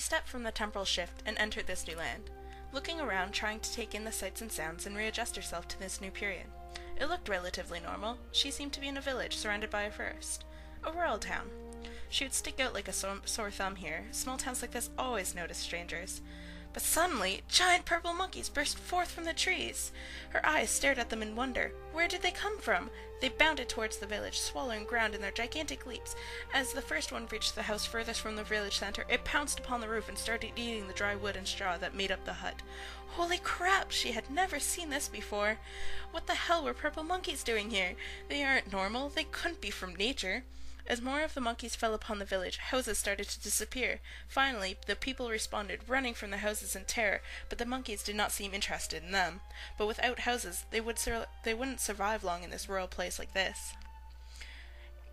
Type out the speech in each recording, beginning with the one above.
stepped from the temporal shift and entered this new land, looking around, trying to take in the sights and sounds and readjust herself to this new period. It looked relatively normal. She seemed to be in a village surrounded by a forest. A rural town. She would stick out like a sore thumb here. Small towns like this always notice strangers. But suddenly, giant purple monkeys burst forth from the trees. Her eyes stared at them in wonder. Where did they come from? They bounded towards the village, swallowing ground in their gigantic leaps. As the first one reached the house furthest from the village center, it pounced upon the roof and started eating the dry wood and straw that made up the hut. Holy crap! She had never seen this before. What the hell were purple monkeys doing here? They aren't normal. They couldn't be from nature. As more of the monkeys fell upon the village, houses started to disappear. Finally, the people responded, running from the houses in terror, but the monkeys did not seem interested in them. But without houses, they wouldn't survive long in this rural place like this.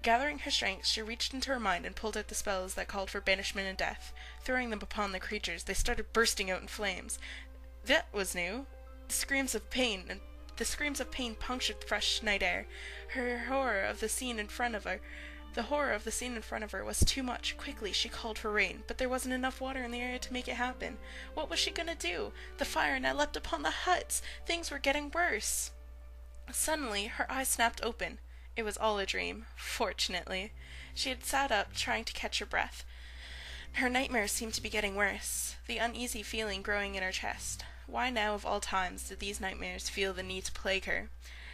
Gathering her strength, she reached into her mind and pulled out the spells that called for banishment and death. Throwing them upon the creatures, they started bursting out in flames. That was new. The screams of pain punctured the fresh night air. The horror of the scene in front of her was too much. Quickly, she called for rain, but there wasn't enough water in the area to make it happen. What was she gonna do? The fire now leapt upon the huts. Things were getting worse. Suddenly, her eyes snapped open. It was all a dream, fortunately. She had sat up, trying to catch her breath. Her nightmares seemed to be getting worse, the uneasy feeling growing in her chest. Why now, of all times, did these nightmares feel the need to plague her?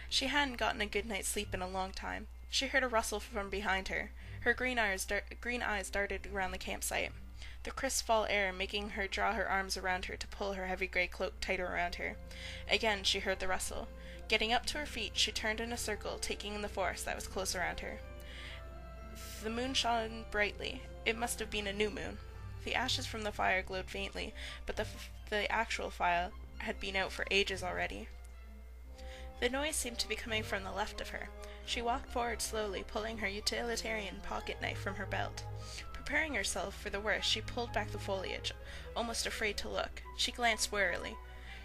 She hadn't gotten a good night's sleep in a long time. She heard a rustle from behind her. Her green eyes darted around the campsite, the crisp fall air making her draw her arms around her to pull her heavy gray cloak tighter around her. Again she heard the rustle. Getting up to her feet, she turned in a circle, taking in the forest that was close around her. The moon shone brightly. It must have been a new moon. The ashes from the fire glowed faintly, but the actual fire had been out for ages already. The noise seemed to be coming from the left of her. She walked forward slowly, pulling her utilitarian pocket knife from her belt. Preparing herself for the worst, she pulled back the foliage, almost afraid to look. She glanced warily.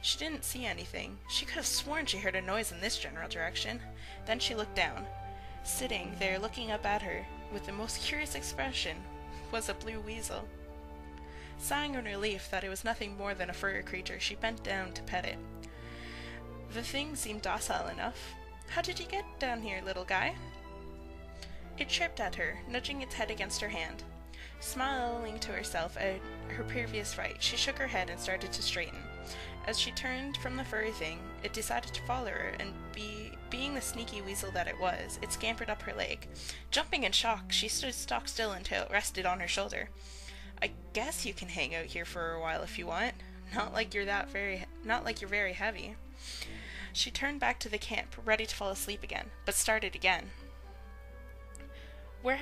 She didn't see anything. She could have sworn she heard a noise in this general direction. Then she looked down. Sitting there, looking up at her, with the most curious expression, was a blue weasel. Sighing in relief that it was nothing more than a furry creature, she bent down to pet it. The thing seemed docile enough. How did you get down here, little guy? It chirped at her, nudging its head against her hand. Smiling to herself at her previous fright, she shook her head and started to straighten. As she turned from the furry thing, it decided to follow her, and being the sneaky weasel that it was, it scampered up her leg. Jumping in shock, she stood stock still until it rested on her shoulder. I guess you can hang out here for a while if you want. Not like you're very heavy. She turned back to the camp, ready to fall asleep again, but started again. Where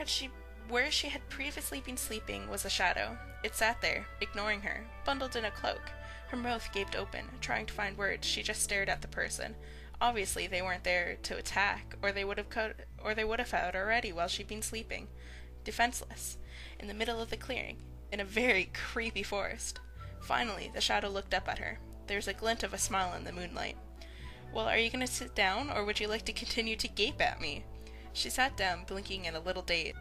she had previously been sleeping was a shadow. It sat there, ignoring her, bundled in a cloak. Her mouth gaped open, trying to find words. She just stared at the person. Obviously, they weren't there to attack, or they would have had already while she'd been sleeping. Defenseless, in the middle of the clearing, in a very creepy forest. Finally, the shadow looked up at her. There was a glint of a smile in the moonlight. Well, are you going to sit down, or would you like to continue to gape at me? She sat down, blinking and a little dazed.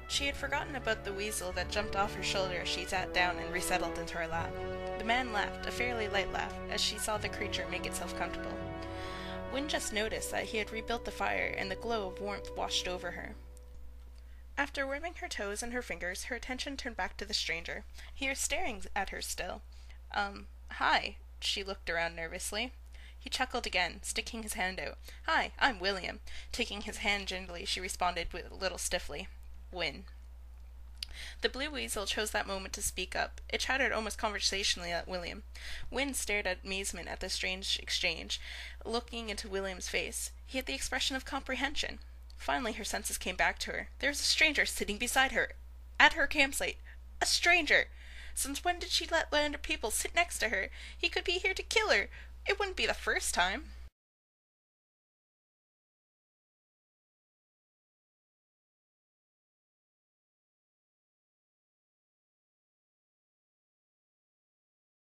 She had forgotten about the weasel that jumped off her shoulder as she sat down and resettled into her lap. The man laughed, a fairly light laugh, as she saw the creature make itself comfortable. Wynne just noticed that he had rebuilt the fire, and the glow of warmth washed over her. After warming her toes and her fingers, her attention turned back to the stranger. He was staring at her still. Hi. She looked around nervously. He chuckled again, sticking his hand out. Hi, I'm William. Taking his hand gently, she responded a little stiffly. Wynne. The blue weasel chose that moment to speak up. It chattered almost conversationally at William. Wynne stared at amazement at the strange exchange, looking into William's face. He had the expression of comprehension. Finally her senses came back to her. There was a stranger sitting beside her, at her campsite. A stranger! Since when did she let lander people sit next to her? He could be here to kill her. It wouldn't be the first time.